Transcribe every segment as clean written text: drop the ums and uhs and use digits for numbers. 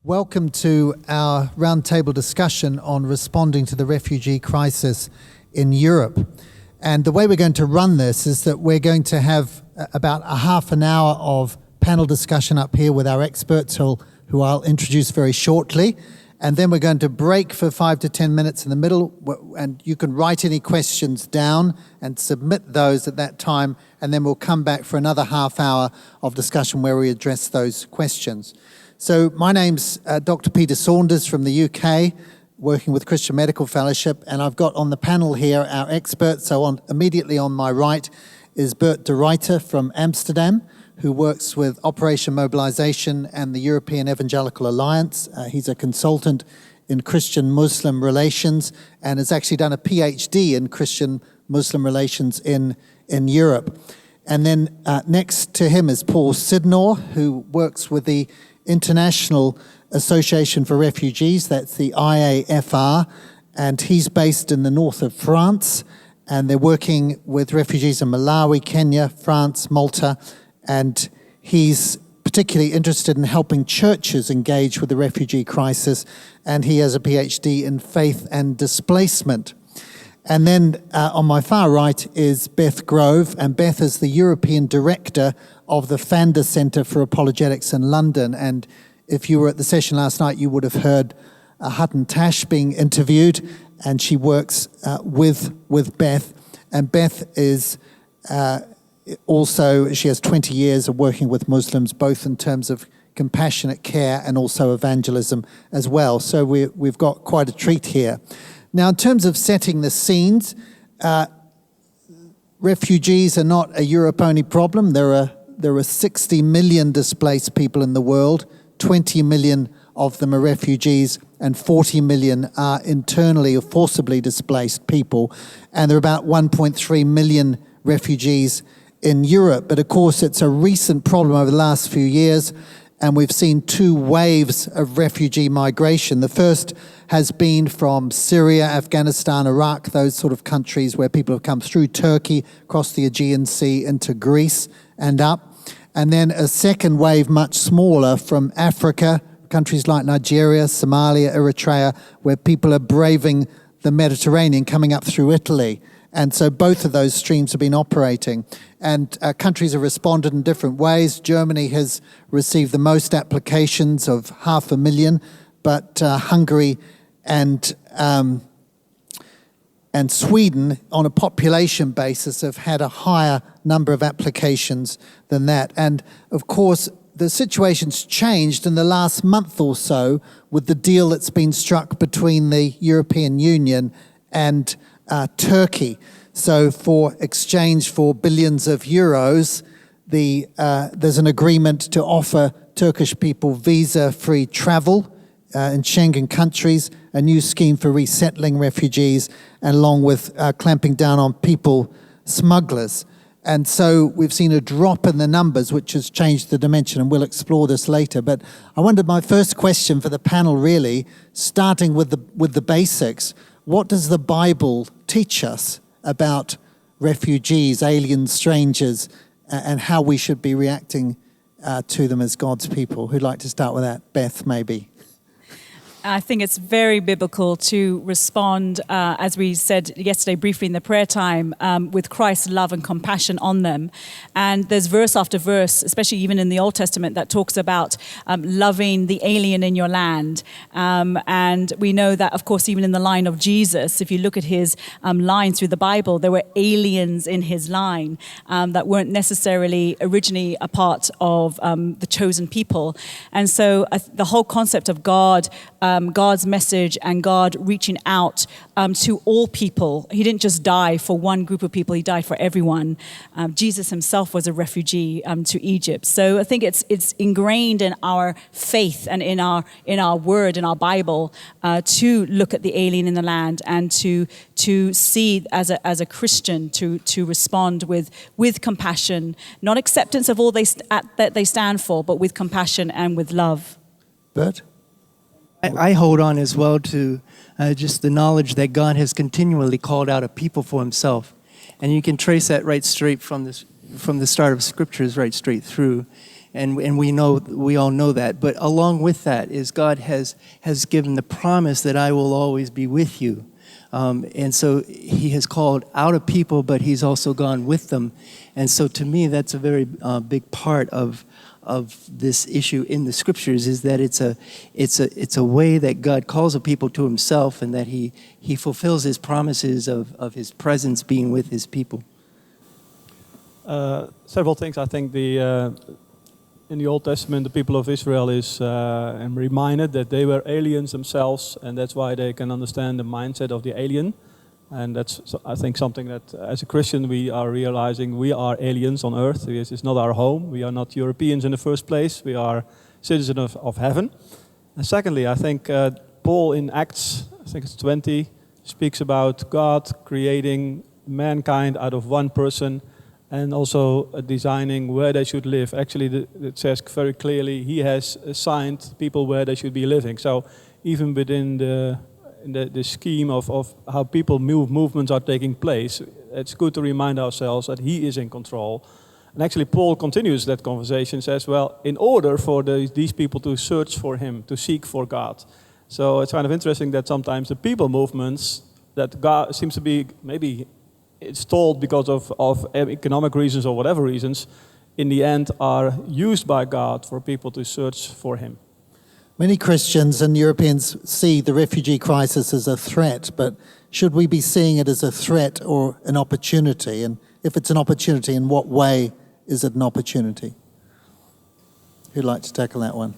Welcome to our roundtable discussion on responding to the refugee crisis in Europe. And the way we're going to run this is that we're going to have about a half an hour of panel discussion up here with our experts who I'll introduce very shortly. And then we're going to break for 5 to 10 minutes in the middle, and you can write any questions down and submit those at that time, and then we'll come back for another half hour of discussion where we address those questions. So my name's Dr. Peter Saunders from the UK, working with Christian Medical Fellowship, and I've got on the panel here our experts. So immediately on my right is Bert de Ruyter from Amsterdam, who works with Operation Mobilization and the European Evangelical Alliance. He's a consultant in Christian-Muslim relations and has actually done a PhD in Christian-Muslim relations in Europe. And then next to him is Paul Sidnor, who works with the International Association for Refugees, that's the IAFR, and he's based in the north of France, and they're working with refugees in Malawi, Kenya, France, Malta, and he's particularly interested in helping churches engage with the refugee crisis, and he has a PhD in faith and displacement. And then on my far right is Beth Grove, and Beth is the European Director of the Fanda Centre for Apologetics in London. And if you were at the session last night, you would have heard Hutton Tash being interviewed, and she works with Beth. And Beth is also, she has 20 years of working with Muslims, both in terms of compassionate care and also evangelism as well. So we've got quite a treat here. Now, in terms of setting the scenes, refugees are not a Europe-only problem. There are 60 million displaced people in the world. 20 million of them are refugees, and 40 million are internally or forcibly displaced people. And there are about 1.3 million refugees in Europe. But of course, it's a recent problem over the last few years, and we've seen two waves of refugee migration. The first has been from Syria, Afghanistan, Iraq, those sort of countries where people have come through Turkey, across the Aegean Sea into Greece and up. And then a second wave, much smaller, from Africa, countries like Nigeria, Somalia, Eritrea, where people are braving the Mediterranean, coming up through Italy. And so both of those streams have been operating. And countries have responded in different ways. Germany has received the most applications of 500,000, but Hungary and Sweden, on a population basis, have had a higher number of applications than that. And of course, the situation's changed in the last month or so with the deal that's been struck between the European Union and Turkey. So for exchange for billions of euros, there's an agreement to offer Turkish people visa-free travel in Schengen countries, a new scheme for resettling refugees, and along with clamping down on people smugglers. And so we've seen a drop in the numbers, which has changed the dimension, and we'll explore this later. But I wondered, my first question for the panel really, starting with the basics, what does the Bible teach us about refugees, aliens, strangers, and how we should be reacting to them as God's people? Who'd like to start with that? Beth, maybe. I think it's very biblical to respond, as we said yesterday briefly in the prayer time, with Christ's love and compassion on them. And there's verse after verse, especially even in the Old Testament, that talks about loving the alien in your land. And we know that, of course, even in the line of Jesus, if you look at his line through the Bible, there were aliens in his line that weren't necessarily originally a part of the chosen people. And so the whole concept of God's message and God reaching out to all people. He didn't just die for one group of people, he died for everyone. Jesus himself was a refugee to Egypt. So I think it's ingrained in our faith and in our word, in our Bible, to look at the alien in the land and to see as a Christian to respond with compassion, not acceptance of all that they stand for, but with compassion and with love. Bert? I hold on as well to just the knowledge that God has continually called out a people for himself. And you can trace that right straight from the start of scriptures right straight through. And we all know that. But along with that is God has given the promise that I will always be with you. And so he has called out a people, but he's also gone with them. And so to me, that's a very big part of this issue in the scriptures, is that it's a way that God calls a people to himself, and that he fulfills his promises of his presence being with his people. Several things. I think in the Old Testament, the people of Israel is reminded that they were aliens themselves, and that's why they can understand the mindset of the alien. And that's, I think, something that as a Christian we are realizing we are aliens on earth. This is not our home. We are not Europeans in the first place. We are citizens of heaven. And secondly, I think Paul in Acts, I think it's 20, speaks about God creating mankind out of one person, and also designing where they should live. Actually, it says very clearly he has assigned people where they should be living. So even within the scheme of how people movements are taking place, it's good to remind ourselves that he is in control. And actually Paul continues that conversation, says, well, in order for these people to search for him, to seek for God. So it's kind of interesting that sometimes the people movements that God seems to be maybe installed because of economic reasons or whatever reasons, in the end are used by God for people to search for him. Many Christians and Europeans see the refugee crisis as a threat, but should we be seeing it as a threat or an opportunity? And if it's an opportunity, in what way is it an opportunity? Who'd like to tackle that one?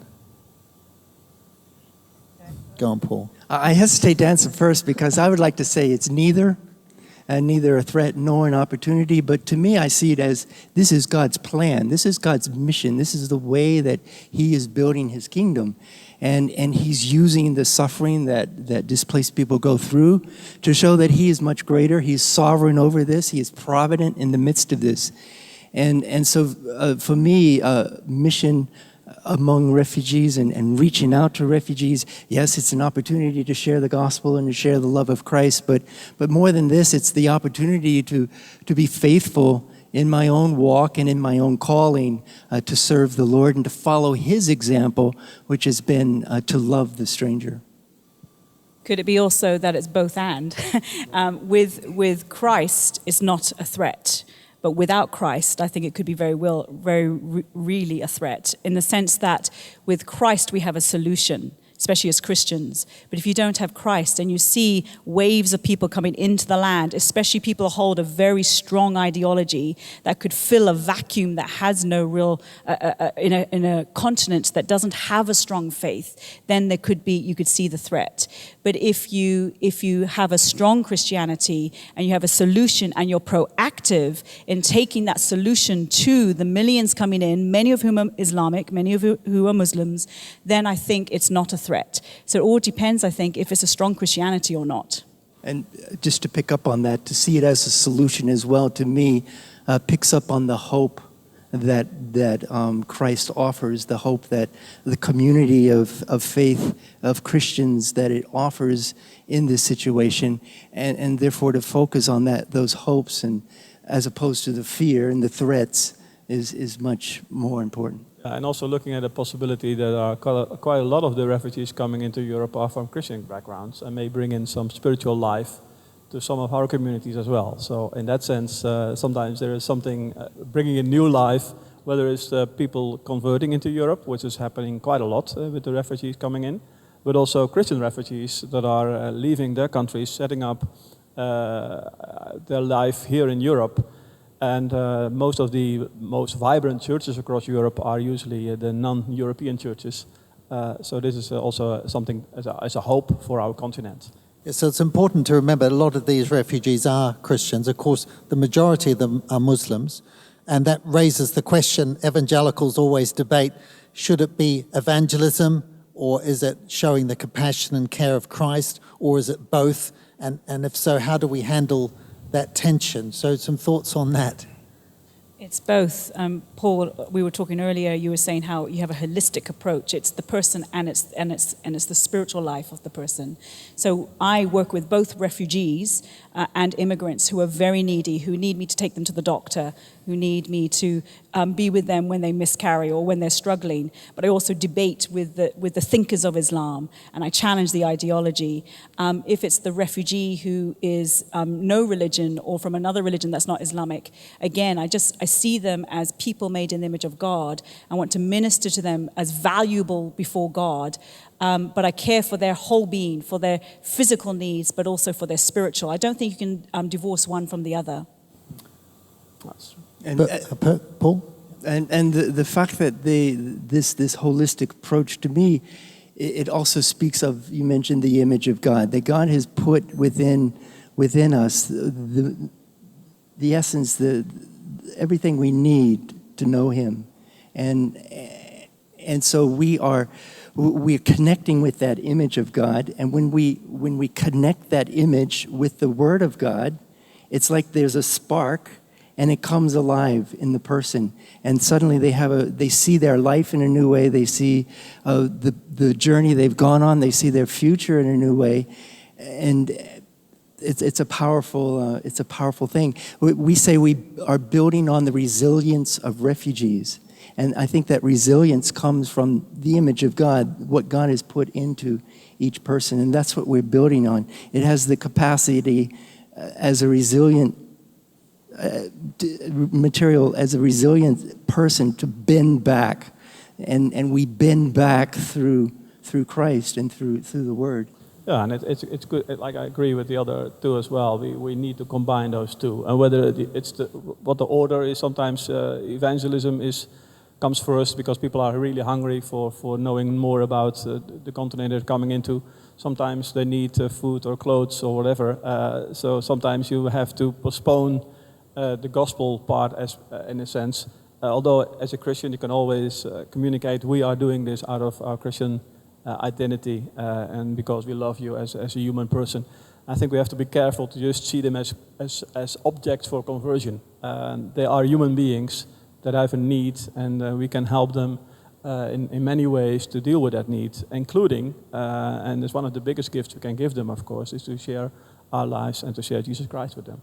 Go on, Paul. I hesitate to answer first because I would like to say it's neither a threat nor an opportunity. But to me, I see it as this is God's plan. This is God's mission. This is the way that he is building his kingdom. And he's using the suffering that displaced people go through to show that he is much greater. He's sovereign over this. He is provident in the midst of this. And so for me, mission among refugees and reaching out to refugees, yes, it's an opportunity to share the gospel and to share the love of Christ, but more than this, it's the opportunity to be faithful in my own walk and in my own calling to serve the Lord and to follow his example, which has been to love the stranger. Could it be also that it's both and? With Christ, it's not a threat. But without Christ, I think it could be really a threat, in the sense that with Christ we have a solution, especially as Christians. But if you don't have Christ and you see waves of people coming into the land, especially people who hold a very strong ideology that could fill a vacuum that has no real, in a continent that doesn't have a strong faith, then you could see the threat. But if you have a strong Christianity and you have a solution and you're proactive in taking that solution to the millions coming in, many of whom are Islamic, many of whom are Muslims, then I think it's not a threat. So it all depends, I think, if it's a strong Christianity or not. And just to pick up on that, to see it as a solution as well, to me, picks up on the hope that Christ offers, the hope that the community of faith, of Christians, that it offers in this situation, and therefore to focus on those hopes, and as opposed to the fear and the threats, is much more important. And also looking at the possibility that quite a lot of the refugees coming into Europe are from Christian backgrounds and may bring in some spiritual life to some of our communities as well. So in that sense, sometimes there is something bringing in new life, whether it's people converting into Europe, which is happening quite a lot with the refugees coming in, but also Christian refugees that are leaving their countries, setting up their life here in Europe. And most of the most vibrant churches across Europe are usually the non-European churches. So this is also something as a hope for our continent. Yeah, so it's important to remember a lot of these refugees are Christians. Of course, the majority of them are Muslims. And that raises the question, evangelicals always debate, should it be evangelism, or is it showing the compassion and care of Christ, or is it both? And if so, how do we handle that tension? So some thoughts on that. It's both. Paul, we were talking earlier, you were saying how you have a holistic approach. It's the person and it's the spiritual life of the person. So I work with both refugees and immigrants who are very needy, who need me to take them to the doctor, who need me to be with them when they miscarry or when they're struggling, but I also debate with the thinkers of Islam, and I challenge the ideology. If it's the refugee who is no religion or from another religion that's not Islamic, again, I see them as people made in the image of God. I want to minister to them as valuable before God, but I care for their whole being, for their physical needs, but also for their spiritual. I don't think you can divorce one from the other. And, Paul? and the fact that this holistic approach, to me, it also speaks of, you mentioned the image of God, that God has put within us the essence, everything we need to know Him, and so we're connecting with that image of God, and when we connect that image with the Word of God, it's like there's a spark, and it comes alive in the person, and suddenly they see their life in a new way. They see the journey they've gone on. They see their future in a new way, and it's a powerful thing. We say we are building on the resilience of refugees, and I think that resilience comes from the image of God, what God has put into each person, and that's what we're building on. It has the capacity as a resilient material, as a resilient person, to bend back, and we bend back through Christ and through the Word. Yeah, and it's good. Like, I agree with the other two as well. We need to combine those two, and whether it's what the order is. Sometimes evangelism comes first because people are really hungry for knowing more about the continent they're coming into. Sometimes they need food or clothes or whatever. So sometimes you have to postpone the gospel part, in a sense. Although as a Christian you can always communicate, we are doing this out of our Christian identity and because we love you as a human person. I think we have to be careful to just see them as objects for conversion. They are human beings that have a need, and we can help them in many ways to deal with that need, including, and it's one of the biggest gifts we can give them, of course, is to share our lives and to share Jesus Christ with them.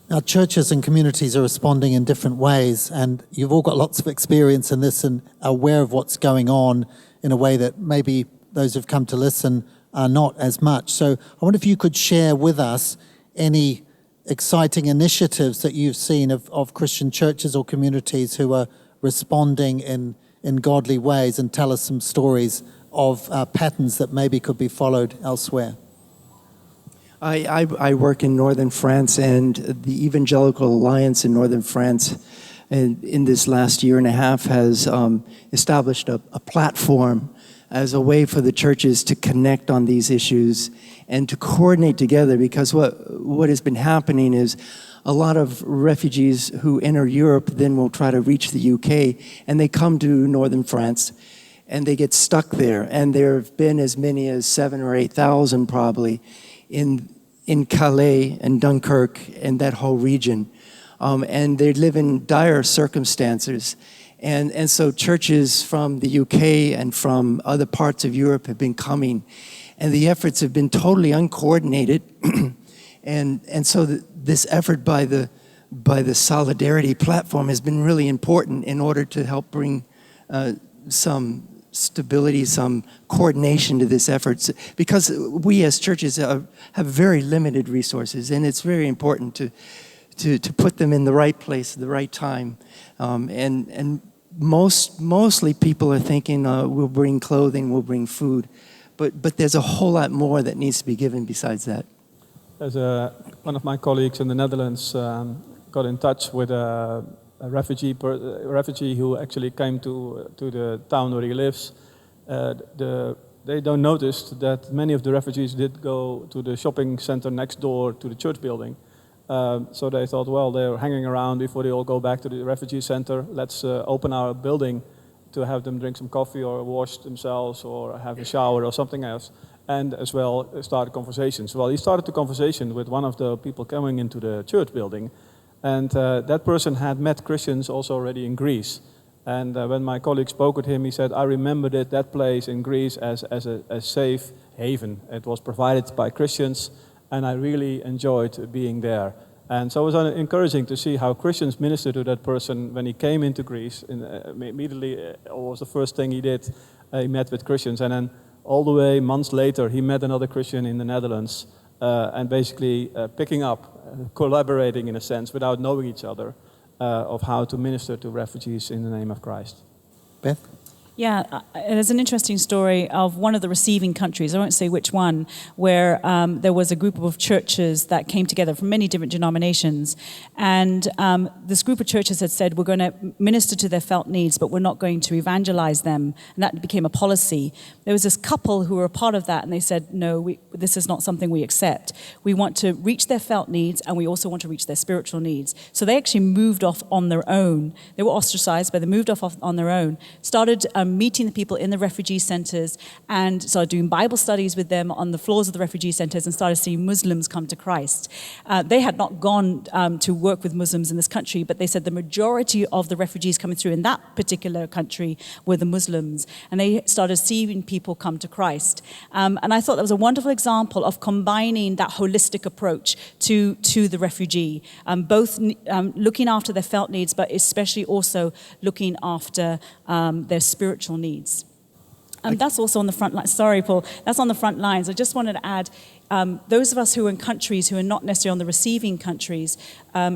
Now, churches and communities are responding in different ways, and you've all got lots of experience in this and are aware of what's going on in a way that maybe those who've come to listen are not as much. So I wonder if you could share with us any exciting initiatives that you've seen of Christian churches or communities who are responding in godly ways, and tell us some stories of patterns that maybe could be followed elsewhere. I work in northern France, and the Evangelical Alliance in northern France in this last year and a half has established a platform as a way for the churches to connect on these issues and to coordinate together, because what has been happening is a lot of refugees who enter Europe then will try to reach the UK, and they come to northern France and they get stuck there, and there have been as many as 7,000 or 8,000 probably in Calais and Dunkirk and that whole region. And they live in dire circumstances. And so churches from the UK and from other parts of Europe have been coming, and the efforts have been totally uncoordinated. and so this effort by the Solidarity platform has been really important in order to help bring some stability, some coordination to this effort, because we as churches have very limited resources, and it's very important to put them in the right place at the right time. And mostly people are thinking we'll bring clothing, we'll bring food, but there's a whole lot more that needs to be given besides that. As one of my colleagues in the Netherlands got in touch with a refugee who actually came to the town where he lives. They don't notice that many of the refugees did go to the shopping center next door to the church building. So they thought, well, they're hanging around before they all go back to the refugee center. Let's open our building to have them drink some coffee or wash themselves or have a shower or something else, and as well start conversations. Well, he started the conversation with one of the people coming into the church building, and that person had met Christians also already in Greece. And when my colleague spoke with him, he said, I remembered that place in Greece as a safe haven. It was provided by Christians, and I really enjoyed being there. And so it was encouraging to see how Christians ministered to that person when he came into Greece. Immediately, what was the first thing he did? He met with Christians, and then all the way months later, he met another Christian in the Netherlands, and basically picking up, collaborating in a sense, without knowing each other, of how to minister to refugees in the name of Christ. Beth? Yeah, there's an interesting story of one of the receiving countries, I won't say which one, where there was a group of churches that came together from many different denominations. And this group of churches had said, we're going to minister to their felt needs, but we're not going to evangelize them. And that became a policy. There was this couple who were a part of that, and they said, no, this is not something we accept. We want to reach their felt needs, and we also want to reach their spiritual needs. So they actually moved off on their own. They were ostracized, but they moved off on their own, started meeting the people in the refugee centers and started doing Bible studies with them on the floors of the refugee centers and started seeing Muslims come to Christ. They had not gone to work with Muslims in this country, but they said the majority of the refugees coming through in that particular country were the Muslims. And they started seeing people come to Christ. And I thought that was a wonderful example of combining that holistic approach to the refugee, both looking after their felt needs, but especially also looking after their spiritual needs. That's also on the front line. Sorry, Paul. That's on the front lines. I just wanted to add, those of us who are in countries who are not necessarily on the receiving countries,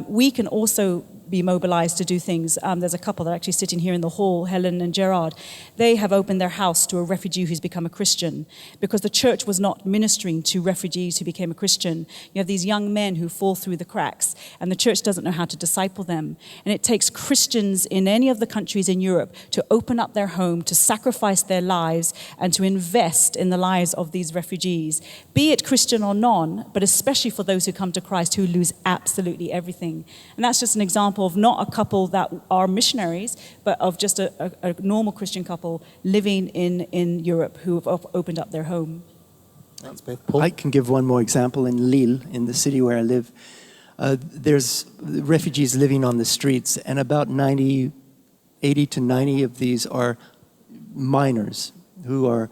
we can also be mobilized to do things. There's a couple that are actually sitting here in the hall, Helen and Gerard. They have opened their house to a refugee who's become a Christian because the church was not ministering to refugees who became a Christian. You have these young men who fall through the cracks, and the church doesn't know how to disciple them. And it takes Christians in any of the countries in Europe to open up their home, to sacrifice their lives, and to invest in the lives of these refugees, be it Christian or non, but especially for those who come to Christ who lose absolutely everything. And that's just an example of not a couple that are missionaries, but of just a normal Christian couple living in Europe who have opened up their home. Thanks, Beth. Paul? I can give one more example. In Lille, in the city where I live, there's refugees living on the streets, and about 80 to 90 of these are minors who are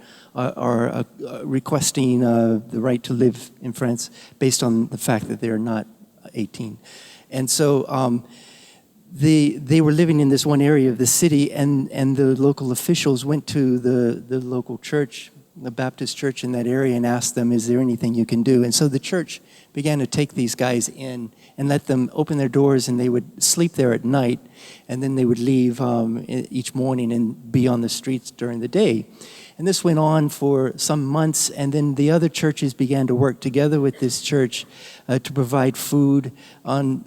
requesting the right to live in France based on the fact that they're not 18. And so they were living in this one area of the city, and the local officials went to the local church, the Baptist church in that area, and asked them, is there anything you can do? And so the church began to take these guys in and let them open their doors, and they would sleep there at night, and then they would leave each morning and be on the streets during the day. And this went on for some months, and then the other churches began to work together with this church to provide food on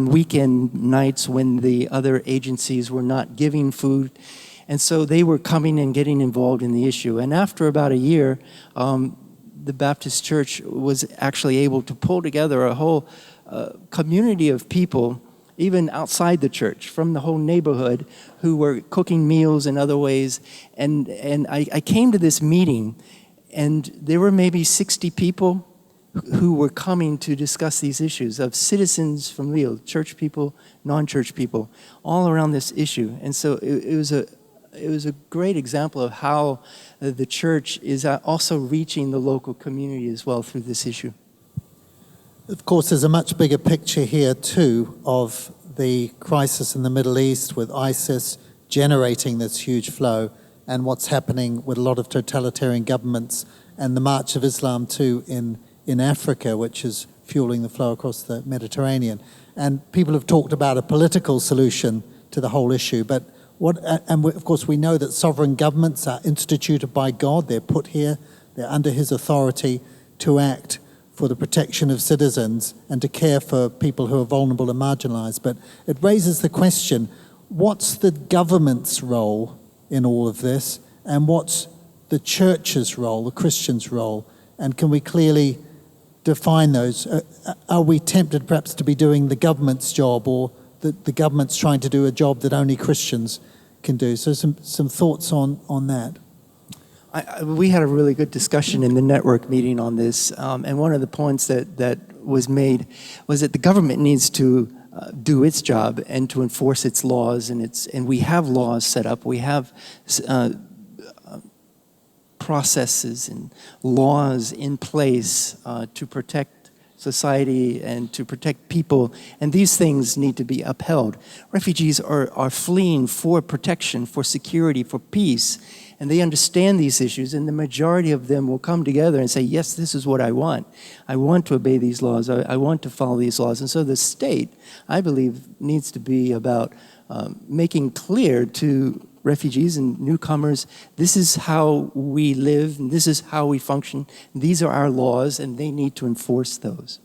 weekend nights when the other agencies were not giving food. And so they were coming and getting involved in the issue. And after about a year, the Baptist church was actually able to pull together a whole community of people, even outside the church, from the whole neighborhood, who were cooking meals in other ways. And I came to this meeting, and there were maybe 60 people who were coming to discuss these issues, of citizens from Lille, church people, non-church people, all around this issue. And so it was a great example of how the church is also reaching the local community as well through this issue. Of course, there's a much bigger picture here too of the crisis in the Middle East with ISIS generating this huge flow, and what's happening with a lot of totalitarian governments, and the march of Islam too in Africa, which is fueling the flow across the Mediterranean. And people have talked about a political solution to the whole issue, but of course we know that sovereign governments are instituted by God. They're put here, they're under his authority to act for the protection of citizens and to care for people who are vulnerable and marginalized. But it raises the question, what's the government's role in all of this, and what's the church's role, the Christian's role? And can we clearly define those? Are we tempted perhaps to be doing the government's job, or the government's trying to do a job that only Christians can do? So some thoughts on that. We had a really good discussion in the network meeting on this, and one of the points that was made was that the government needs to do its job and to enforce its laws, and we have laws set up. We have processes and laws in place to protect society and to protect people, and these things need to be upheld. Refugees are fleeing for protection, for security, for peace, and they understand these issues, and the majority of them will come together and say, yes, this is what I want. I want to obey these laws. I want to follow these laws. And so the state, I believe, needs to be about making clear to refugees and newcomers, this is how we live, and this is how we function. These are our laws, and they need to enforce those.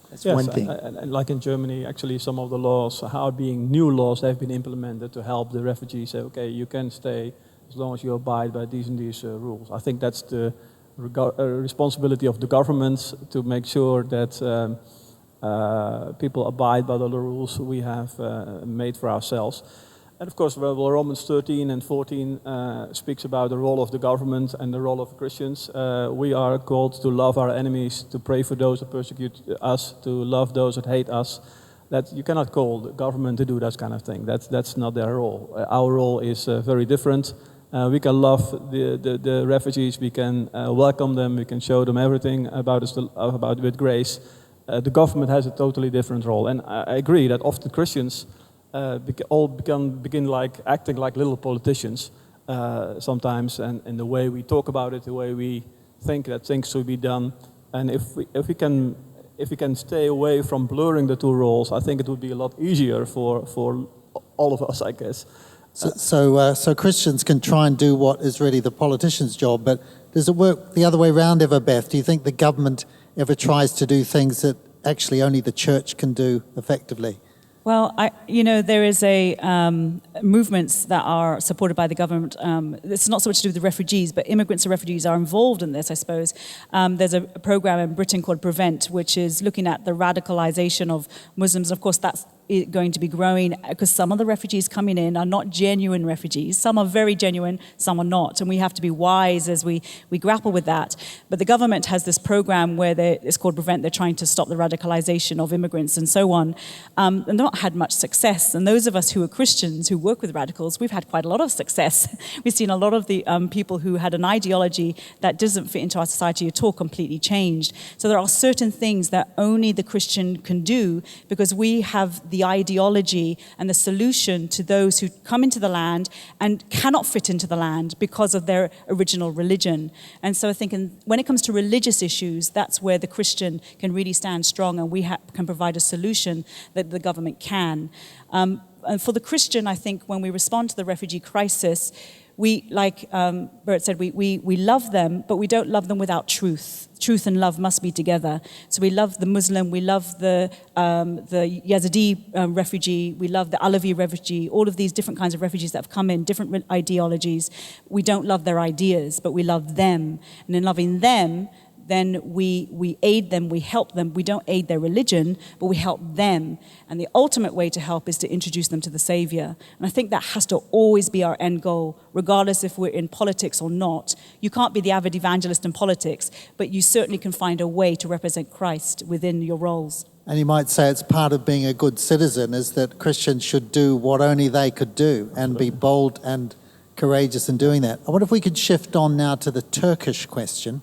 That's one thing. And like in Germany, actually, some of the laws are being new laws. They've been implemented to help the refugees say, okay, you can stay as long as you abide by these and these rules. I think that's the responsibility of the governments to make sure that people abide by the rules we have made for ourselves. And of course, well, Romans 13 and 14 speaks about the role of the government and the role of Christians. We are called to love our enemies, to pray for those who persecute us, to love those that hate us. That you cannot call the government to do that kind of thing. That's not their role. Our role is very different. We can love the refugees. We can welcome them. We can show them everything about us with grace. The government has a totally different role, and I agree that often Christians begin like acting like little politicians sometimes, and in the way we talk about it, the way we think that things should be done. And if we can stay away from blurring the two roles, I think it would be a lot easier for all of us, I guess. So Christians can try and do what is really the politician's job, but does it work the other way around ever, Beth? Do you think the government ever tries to do things that actually only the church can do effectively? Well, there is movements that are supported by the government. It's not so much to do with the refugees, but immigrants and refugees are involved in this, I suppose. There's a program in Britain called Prevent, which is looking at the radicalization of Muslims. Of course, that's going to be growing because some of the refugees coming in are not genuine refugees. Some are very genuine, some are not. And we have to be wise as we grapple with that. But the government has this program where it's called Prevent. They're trying to stop the radicalization of immigrants and so on. And they've not had much success. And those of us who are Christians who work with radicals, we've had quite a lot of success. We've seen a lot of the people who had an ideology that doesn't fit into our society at all completely changed. So there are certain things that only the Christian can do because we have the ideology and the solution to those who come into the land and cannot fit into the land because of their original religion. And so I think when it comes to religious issues, that's where the Christian can really stand strong, and we can provide a solution that the government can. And for the Christian, I think when we respond to the refugee crisis, we, like Bert said, we love them, but we don't love them without truth. Truth and love must be together. So we love the Muslim, we love the Yazidi refugee, we love the Alawi refugee, all of these different kinds of refugees that have come in, different ideologies. We don't love their ideas, but we love them. And in loving them, then we aid them, we help them. We don't aid their religion, but we help them. And the ultimate way to help is to introduce them to the Savior. And I think that has to always be our end goal, regardless if we're in politics or not. You can't be the avid evangelist in politics, but you certainly can find a way to represent Christ within your roles. And you might say it's part of being a good citizen is that Christians should do what only they could do and be bold and courageous in doing that. I wonder if we could shift on now to the Turkish question,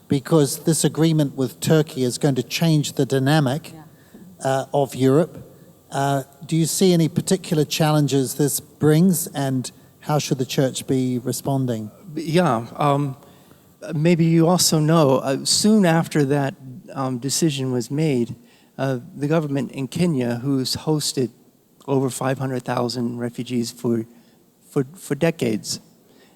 because this agreement with Turkey is going to change the dynamic of Europe. Do you see any particular challenges this brings, and how should the church be responding? Yeah, maybe you also know, soon after that decision was made, the government in Kenya, who's hosted over 500,000 refugees for decades,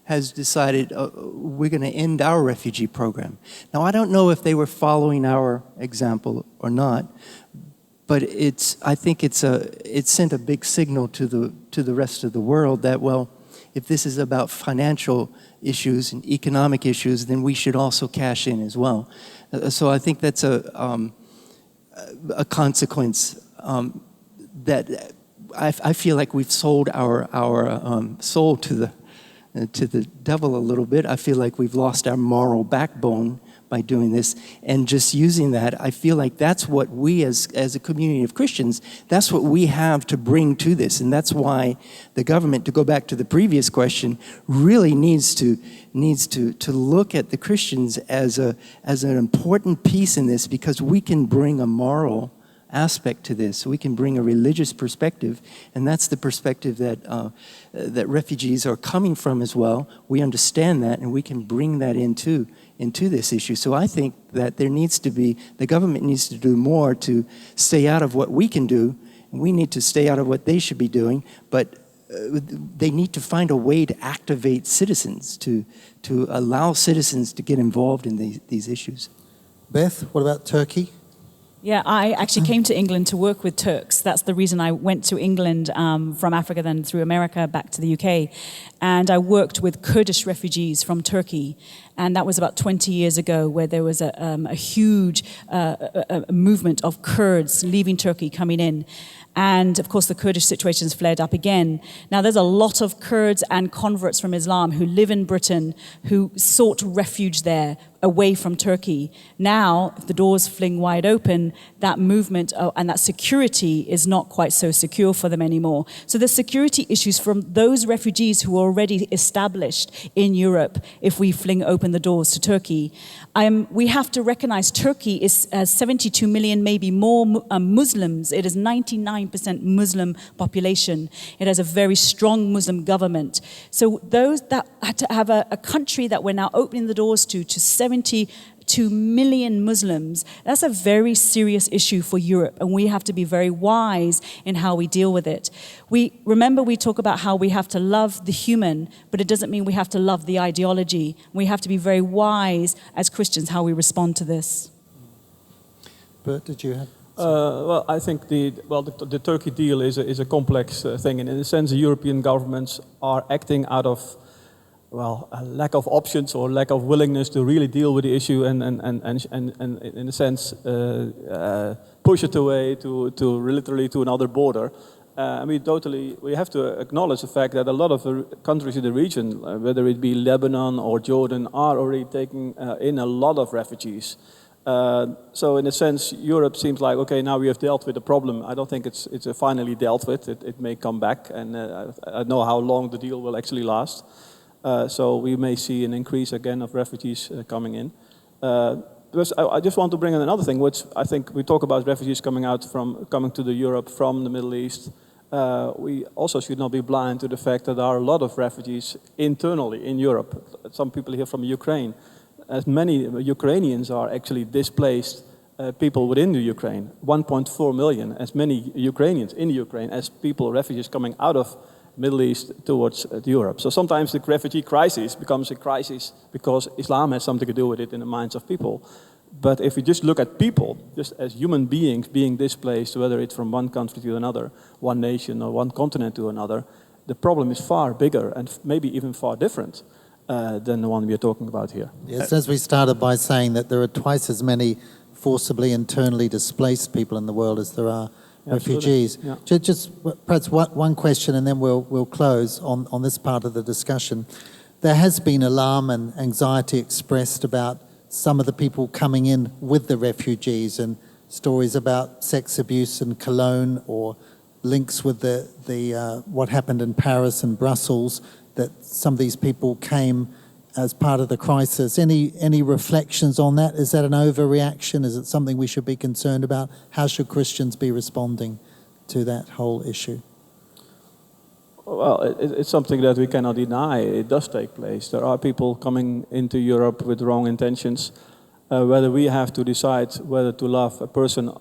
has decided we're going to end our refugee program. Now, I don't know if they were following our example or not, but I think it sent a big signal to the rest of the world that, well, if this is about financial issues and economic issues, then we should also cash in as well. So I think that's a consequence that I feel like we've sold our soul to the devil a little bit. I feel like we've lost our moral backbone by doing this, and just using that, I feel like that's what we as a community of Christians, that's what we have to bring to this, and that's why the government, to go back to the previous question, really needs to needs to look at the Christians as an important piece in this, because we can bring a moral aspect to this. We can bring a religious perspective, and that's the perspective that refugees are coming from as well. We understand that, and we can bring that into this issue. So I think that the government needs to do more to stay out of what we can do, and we need to stay out of what they should be doing, but they need to find a way to activate citizens, to allow citizens to get involved in these issues. Beth, what about Turkey? Yeah, I actually came to England to work with Turks. That's the reason I went to England from Africa, then through America, back to the UK. And I worked with Kurdish refugees from Turkey. And that was about 20 years ago, where there was a huge movement of Kurds leaving Turkey, coming in. And of course, the Kurdish situation has flared up again. Now, there's a lot of Kurds and converts from Islam who live in Britain, who sought refuge there, away from Turkey. Now, if the doors fling wide open, that movement and that security is not quite so secure for them anymore. So there's security issues from those refugees who are already established in Europe if we fling open the doors to Turkey. We have to recognize Turkey is 72 million, maybe more Muslims. It is 99% Muslim population. It has a very strong Muslim government. So those that had to have a country that we're now opening the doors to 72 million Muslims, that's a very serious issue for Europe, and we have to be very wise in how we deal with it. We talk about how we have to love the human, but it doesn't mean we have to love the ideology. We have to be very wise as Christians how we respond to this. Bert, did you have? Well, I think the Turkey deal is a complex thing, and in a sense, the European governments are acting out of a lack of options or lack of willingness to really deal with the issue, and in a sense push it away to literally to another border. We have to acknowledge the fact that a lot of countries in the region, whether it be Lebanon or Jordan, are already taking in a lot of refugees. So in a sense, Europe seems like, okay, now we have dealt with the problem. I don't think it's finally dealt with. It may come back, and I don't know how long the deal will actually last. So we may see an increase again of refugees coming in. Because I just want to bring in another thing, which I think we talk about refugees coming to the Europe from the Middle East. We also should not be blind to the fact that there are a lot of refugees internally in Europe. Some people here from Ukraine. As many Ukrainians are actually displaced people within the Ukraine. 1.4 million, as many Ukrainians in Ukraine as people, refugees coming out of Middle East towards Europe. So sometimes the refugee crisis becomes a crisis because Islam has something to do with it in the minds of people. But if you just look at people, just as human beings being displaced, whether it's from one country to another, one nation or one continent to another, the problem is far bigger and maybe even far different than the one we are talking about here. Yes, as we started by saying that there are twice as many forcibly internally displaced people in the world as there are refugees. Yeah. Just perhaps one question, and then we'll close on this part of the discussion. There has been alarm and anxiety expressed about some of the people coming in with the refugees, and stories about sex abuse in Cologne, or links with the what happened in Paris and Brussels, that some of these people came as part of the crisis. Any reflections on that? Is that an overreaction? Is it something we should be concerned about? How should Christians be responding to that whole issue? Well, it's something that we cannot deny. It does take place. There are people coming into Europe with wrong intentions. Whether we have to decide whether to love a person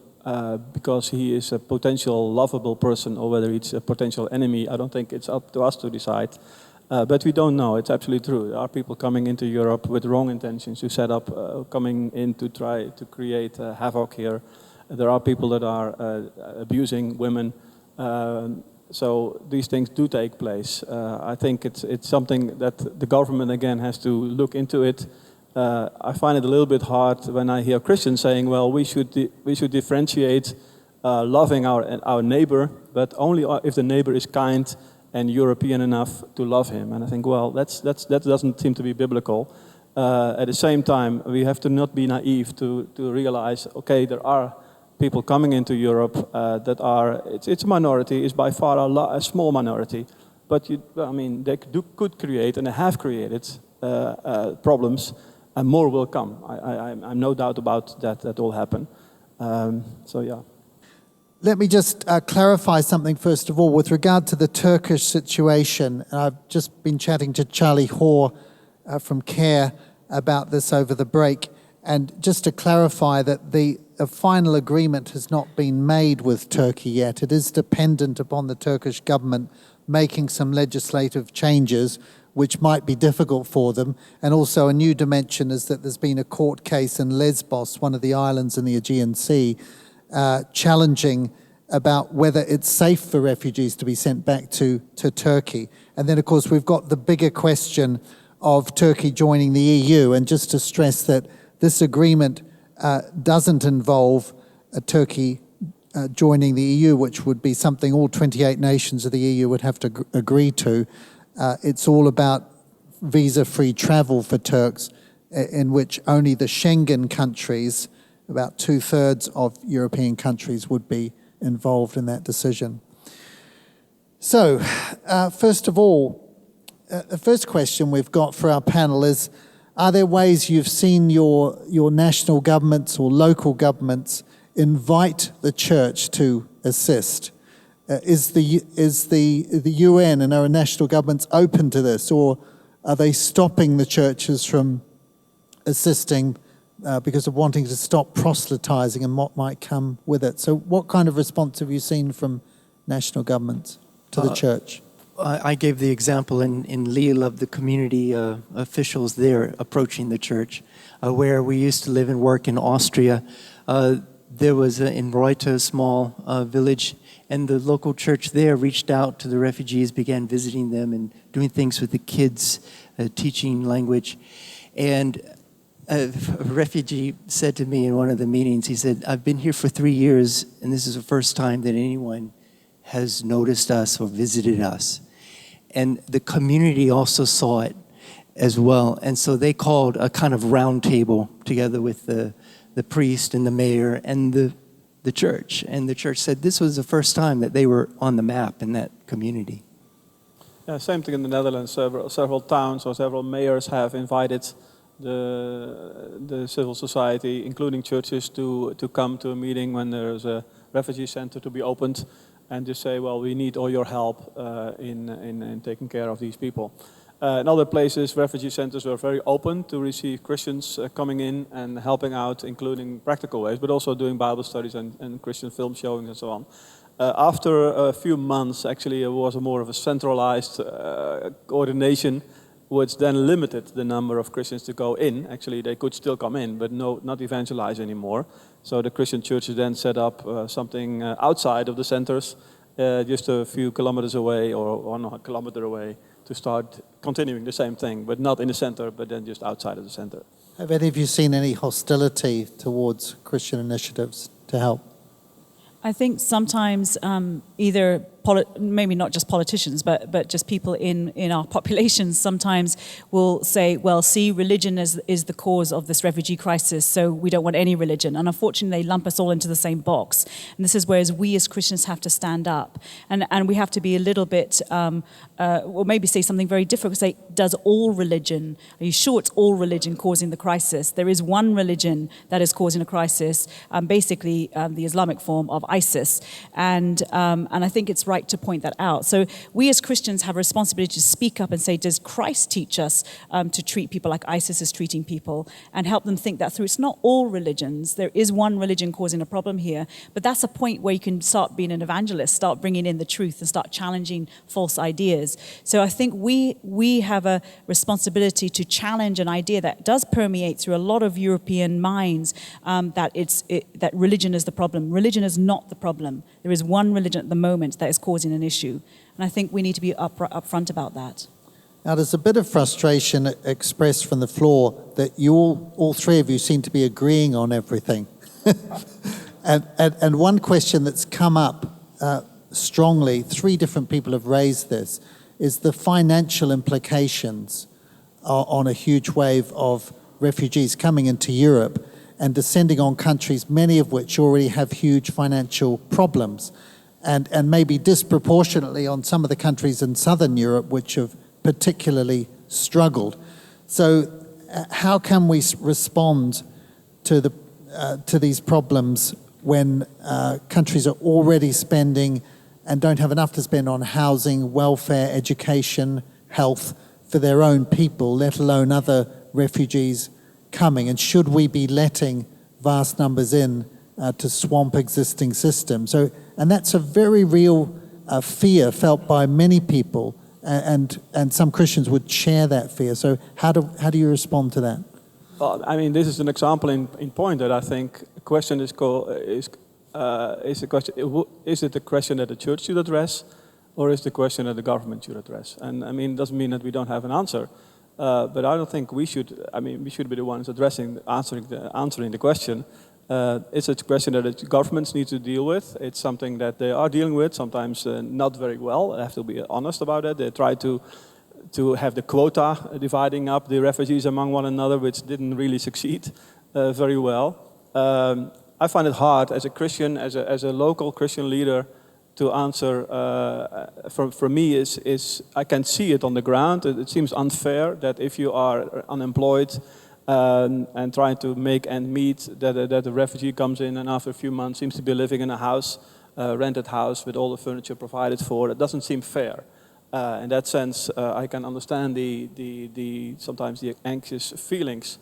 because he is a potential lovable person, or whether it's a potential enemy, I don't think it's up to us to decide. But we don't know. It's absolutely true. There are people coming into Europe with wrong intentions to set up, coming in to try to create havoc here. There are people that are abusing women. So these things do take place. I think it's something that the government again has to look into it. I find it a little bit hard when I hear Christians saying, "Well, we should differentiate loving our neighbor, but only if the neighbor is kind and European enough to love him." And I think, well, that doesn't seem to be biblical. At the same time, we have to not be naive to realize, okay, there are people coming into Europe that are, it's a minority, it's by far a small minority, but they could create, and they have created, problems, and more will come. I'm no doubt about that. That will happen. So yeah. Let me just clarify something first of all with regard to the Turkish situation. I've just been chatting to Charlie Hoare from CARE about this over the break. And just to clarify that a final agreement has not been made with Turkey yet. It is dependent upon the Turkish government making some legislative changes, which might be difficult for them. And also a new dimension is that there's been a court case in Lesbos, one of the islands in the Aegean Sea, challenging about whether it's safe for refugees to be sent back to Turkey. And then, of course, we've got the bigger question of Turkey joining the EU. And just to stress that this agreement doesn't involve Turkey joining the EU, which would be something all 28 nations of the EU would have to agree to. It's all about visa-free travel for Turks, in which only the Schengen countries, about 2/3 of European countries, would be involved in that decision. So, first of all, the first question we've got for our panel is, are there ways you've seen your national governments or local governments invite the church to assist? Is the UN and our national governments open to this, or are they stopping the churches from assisting because of wanting to stop proselytizing and what might come with it? So what kind of response have you seen from national governments to the church? I gave the example in Lille of the community officials there approaching the church. Where we used to live and work in Austria, there was in Reuter, a small village, and the local church there reached out to the refugees, began visiting them and doing things with the kids, teaching language. And a refugee said to me in one of the meetings, he said, I've been here for 3 years, and this is the first time that anyone has noticed us or visited us. And the community also saw it as well. And so they called a kind of roundtable together with the priest and the mayor and the church. And the church said this was the first time that they were on the map in that community. Yeah, same thing in the Netherlands. Several towns or several mayors have invited the civil society, including churches, to come to a meeting when there's a refugee center to be opened, and just say, well, we need all your help in taking care of these people. In other places, refugee centers were very open to receive Christians coming in and helping out, including practical ways, but also doing Bible studies and Christian film showings and so on. After a few months, actually, it was more of a centralized coordination, which then limited the number of Christians to go in. Actually, they could still come in, but not evangelize anymore. So the Christian churches then set up something outside of the centers, just a few kilometers away or 1 kilometer away, to start continuing the same thing, but not in the center, but then just outside of the center. Have any of you seen any hostility towards Christian initiatives to help? I think sometimes either maybe not just politicians, but just people in our populations sometimes will say, well, see, religion is the cause of this refugee crisis, so we don't want any religion. And unfortunately, they lump us all into the same box. And this is whereas we as Christians have to stand up. And we have to be a little bit, or maybe say something very different. Say, does all religion, are you sure it's all religion causing the crisis? There is one religion that is causing a crisis, basically the Islamic form of ISIS. And I think it's right to point that out. So we as Christians have a responsibility to speak up and say, does Christ teach us to treat people like ISIS is treating people, and help them think that through? It's not all religions. There is one religion causing a problem here, but that's a point where you can start being an evangelist, start bringing in the truth and start challenging false ideas. So I think we have a responsibility to challenge an idea that does permeate through a lot of European minds, that religion is the problem. Religion is not the problem. There is one religion at the moment that is causing an issue. And I think we need to be upfront about that. Now, there's a bit of frustration expressed from the floor that you all three of you seem to be agreeing on everything. and one question that's come up strongly, 3 different people have raised this, is the financial implications on a huge wave of refugees coming into Europe and descending on countries, many of which already have huge financial problems, and maybe disproportionately on some of the countries in southern Europe which have particularly struggled. So how can we respond to these problems when countries are already spending and don't have enough to spend on housing, welfare, education, health for their own people, let alone other refugees coming? And should we be letting vast numbers in to swamp existing systems? And that's a very real fear felt by many people, and some Christians would share that fear. So how do you respond to that? Well, I mean, this is an example in point that I think the question is the question: is it a question that the church should address, or is the question that the government should address? And I mean, it doesn't mean that we don't have an answer, but I don't think we should. I mean, we should be the ones answering the question. It's a question that the governments need to deal with. It's something that they are dealing with, sometimes not very well. I have to be honest about it. They try to have the quota dividing up the refugees among one another, which didn't really succeed very well. I find it hard as a Christian, as a local Christian leader, to answer. For me, is I can see it on the ground. It seems unfair that if you are unemployed and trying to make ends meet, that a refugee comes in and after a few months seems to be living in a house, rented house with all the furniture provided for. It doesn't seem fair. In that sense, I can understand the sometimes the anxious feelings.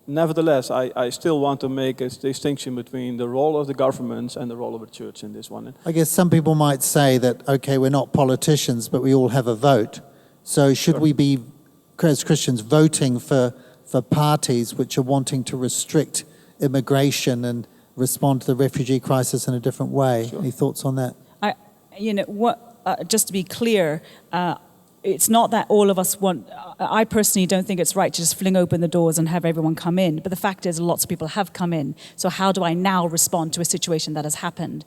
Nevertheless, I still want to make a distinction between the role of the governments and the role of the church in this one. I guess some people might say that, okay, we're not politicians, but we all have a vote. So should we be, as Christians, voting for parties which are wanting to restrict immigration and respond to the refugee crisis in a different way? Sure. Any thoughts on that? Just to be clear, it's not that all of us want. I personally don't think it's right to just fling open the doors and have everyone come in. But the fact is, lots of people have come in. So how do I now respond to a situation that has happened?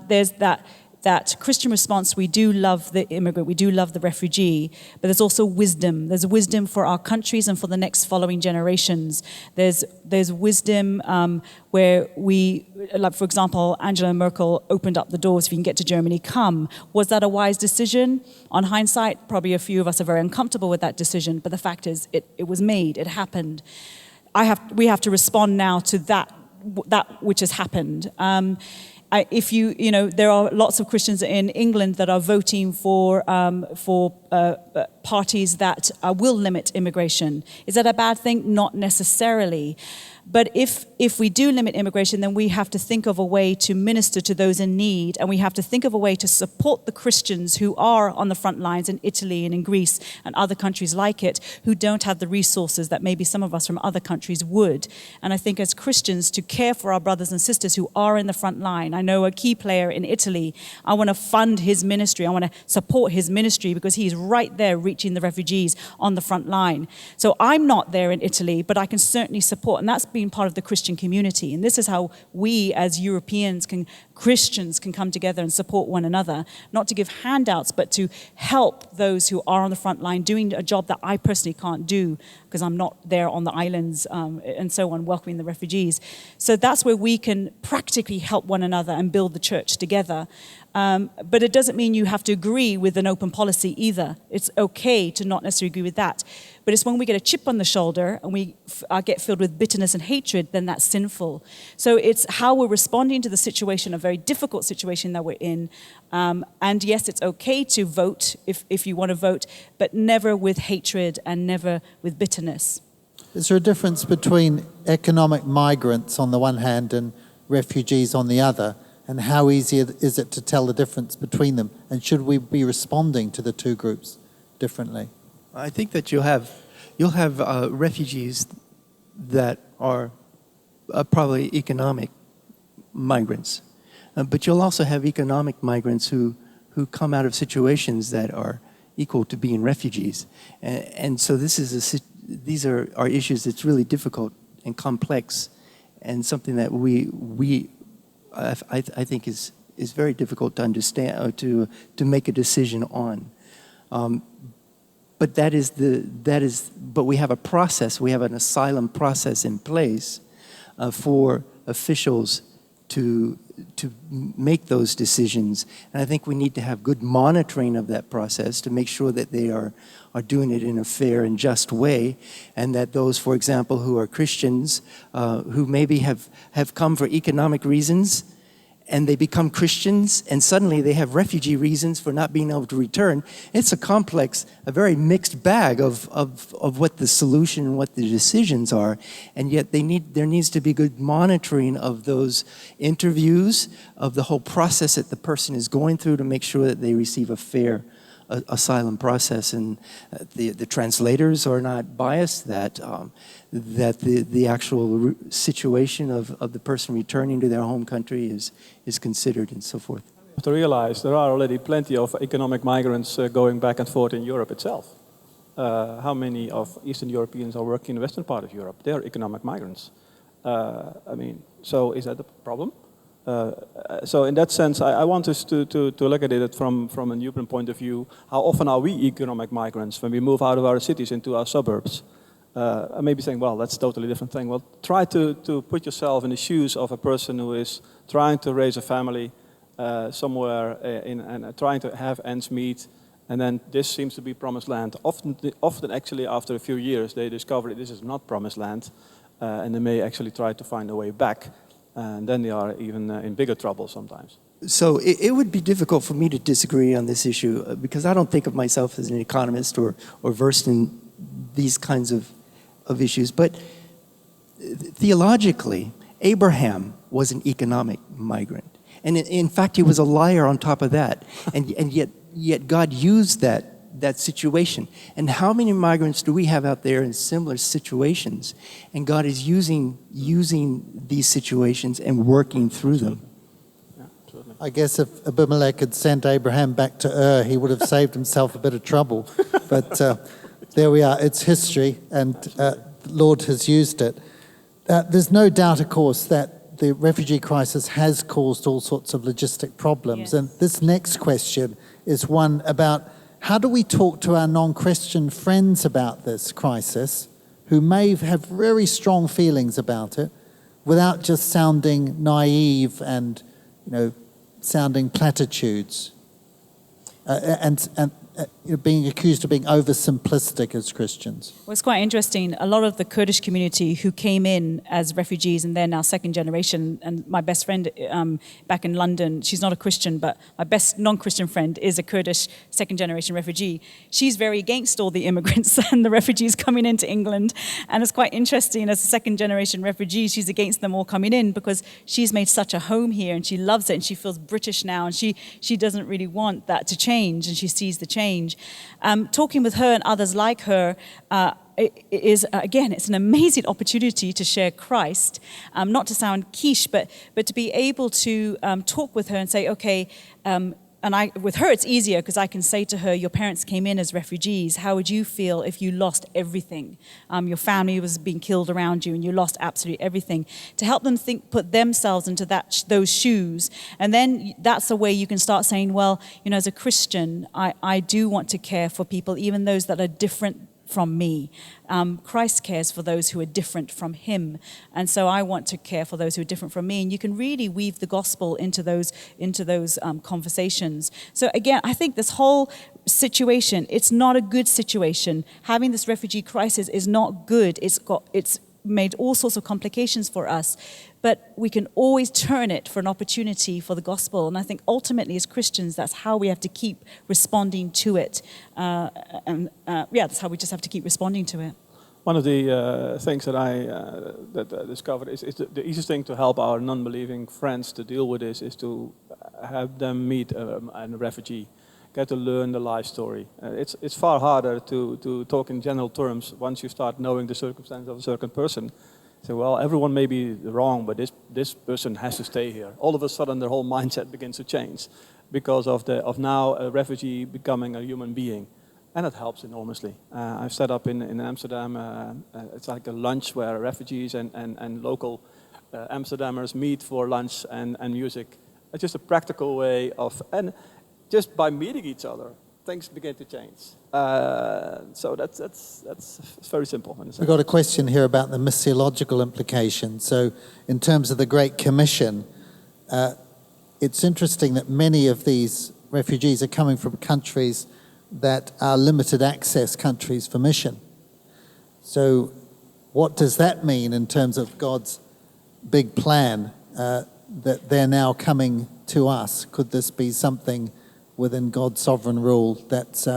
There's that Christian response. We do love the immigrant, we do love the refugee, but there's also wisdom. There's wisdom for our countries and for the next following generations. There's wisdom where we, like for example, Angela Merkel opened up the doors. If you can get to Germany, come. Was that a wise decision? On hindsight, probably a few of us are very uncomfortable with that decision, but the fact is, it was made, it happened. We have to respond now to that which has happened. There are lots of Christians in England that are voting for parties that will limit immigration. Is that a bad thing? Not necessarily. But if we do limit immigration, then we have to think of a way to minister to those in need, and we have to think of a way to support the Christians who are on the front lines in Italy and in Greece and other countries like it, who don't have the resources that maybe some of us from other countries would. And I think as Christians, to care for our brothers and sisters who are in the front line. I know a key player in Italy. I want to fund his ministry. I want to support his ministry because he's right there reaching the refugees on the front line. So I'm not there in Italy, but I can certainly support, and that's being part of the Christian community. And this is how we as Europeans, Christians can come together and support one another, not to give handouts, but to help those who are on the front line doing a job that I personally can't do because I'm not there on the islands and so on, welcoming the refugees. So that's where we can practically help one another and build the church together. But it doesn't mean you have to agree with an open policy either. It's okay to not necessarily agree with that. But it's when we get a chip on the shoulder and we get filled with bitterness and hatred, then that's sinful. So it's how we're responding to the situation, a very difficult situation that we're in. And yes, it's okay to vote if you want to vote, but never with hatred and never with bitterness. Is there a difference between economic migrants on the one hand and refugees on the other? And how easy is it to tell the difference between them? And should we be responding to the two groups differently? I think that you'll have refugees that are probably economic migrants, but you'll also have economic migrants who come out of situations that are equal to being refugees, and so these are issues that's really difficult and complex, and something that I think is very difficult to understand or to make a decision on. But we have a process. We have an asylum process in place for officials to make those decisions. And I think we need to have good monitoring of that process to make sure that they are doing it in a fair and just way, and that those, for example, who are Christians, who maybe have come for economic reasons, and they become Christians, and suddenly they have refugee reasons for not being able to return. It's a complex, a very mixed bag of what the solution and what the decisions are, and yet there needs to be good monitoring of those interviews, of the whole process that the person is going through to make sure that they receive a fair asylum process, and the translators are not biased, that the actual situation of the person returning to their home country is considered, and so forth. You have to realize there are already plenty of economic migrants going back and forth in Europe itself. How many of Eastern Europeans are working in the western part of Europe? They are economic migrants. So is that a problem? So in that sense, I want us to look at it from a European point of view. How often are we economic migrants when we move out of our cities into our suburbs? I may be saying, well, that's a totally different thing. Well, try to put yourself in the shoes of a person who is trying to raise a family somewhere and trying to have ends meet, and then this seems to be promised land. Often actually, after a few years, they discover this is not promised land, and they may actually try to find a way back. And then they are even in bigger trouble sometimes. So it would be difficult for me to disagree on this issue because I don't think of myself as an economist or versed in these kinds of issues. But theologically, Abraham was an economic migrant. And in fact, he was a liar on top of that. And yet God used that situation. And how many migrants do we have out there in similar situations? And God is using these situations and working through them. Yeah, absolutely. I guess if Abimelech had sent Abraham back to Ur, he would have saved himself a bit of trouble. But there we are. It's history, and the Lord has used it. There's no doubt, of course, that the refugee crisis has caused all sorts of logistic problems. Yes. And this next question is one about how do we talk to our non-Christian friends about this crisis, who may have very strong feelings about it, without just sounding naive and, sounding platitudes, and being accused of being oversimplistic as Christians? Well, it's quite interesting. A lot of the Kurdish community who came in as refugees, and they're now second generation, and my best friend back in London, she's not a Christian, but my best non-Christian friend is a Kurdish second generation refugee. She's very against all the immigrants and the refugees coming into England. And it's quite interesting, as a second generation refugee, she's against them all coming in because she's made such a home here and she loves it and she feels British now, and she doesn't really want that to change, and she sees the change. Talking with her and others like her it's an amazing opportunity to share Christ, not to sound quiche, but to be able to talk with her and say, okay, with her it's easier because I can say to her, your parents came in as refugees. How would you feel if you lost everything? Your family was being killed around you and you lost absolutely everything. To help them put themselves into those shoes. And then that's a way you can start saying, well, as a Christian, I do want to care for people, even those that are different from me. Christ cares for those who are different from him, and so I want to care for those who are different from me. And you can really weave the gospel into those conversations. So again, I think this whole situation, it's not a good situation. Having this refugee crisis is not good. It's made all sorts of complications for us, but we can always turn it for an opportunity for the gospel. And I think ultimately as Christians, that's how we have to keep responding to it. That's how we just have to keep responding to it. One of the things that I discovered is the easiest thing to help our non-believing friends to deal with this is to have them meet a refugee, get to learn the life story. It's far harder to talk in general terms once you start knowing the circumstances of a certain person. So, well, everyone may be wrong, but this person has to stay here. All of a sudden, their whole mindset begins to change because of now a refugee becoming a human being. And it helps enormously. I've set up in Amsterdam, it's like a lunch where refugees and local Amsterdammers meet for lunch and music. It's just a practical way and just by meeting each other, things begin to change. So that's very simple. We've got a question here about the missiological implications. So in terms of the Great Commission, it's interesting that many of these refugees are coming from countries that are limited access countries for mission. So what does that mean in terms of God's big plan, that they're now coming to us? Could this be something within God's sovereign rule that's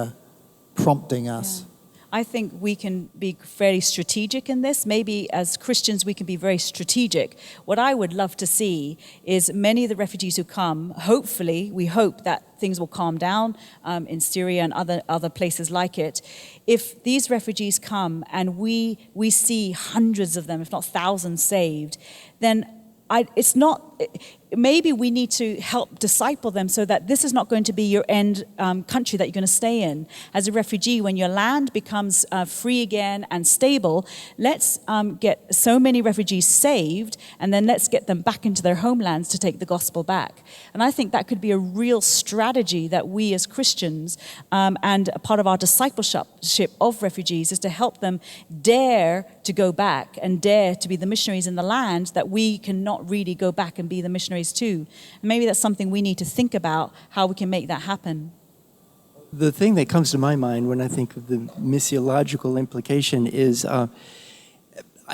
prompting us? Yeah. I think we can be very strategic in this. Maybe as Christians we can be very strategic. What I would love to see is many of the refugees who come, hopefully, we hope that things will calm down in Syria and other places like it. If these refugees come and we see hundreds of them, if not thousands saved, then maybe we need to help disciple them so that this is not going to be your end country that you're going to stay in. As a refugee, when your land becomes free again and stable, let's get so many refugees saved, and then let's get them back into their homelands to take the gospel back. And I think that could be a real strategy that we as Christians, and a part of our discipleship of refugees, is to help them dare to go back and dare to be the missionaries in the land that we cannot really go back and be the missionaries too. And maybe that's something we need to think about, how we can make that happen. The thing that comes to my mind when I think of the missiological implication is I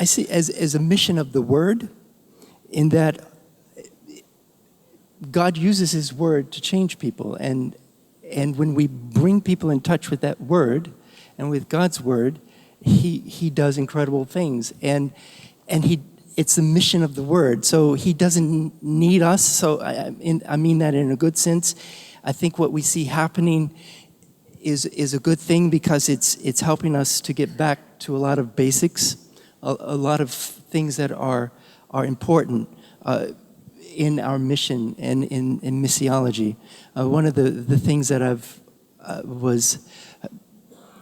see as a mission of the word, in that God uses his word to change people. And when we bring people in touch with that word and with God's word, he does incredible things. And it's the mission of the word. So he doesn't need us. So I mean that in a good sense. I think what we see happening is a good thing, because it's helping us to get back to a lot of basics, a lot of things that are important in our mission and in missiology. One of the things that I've was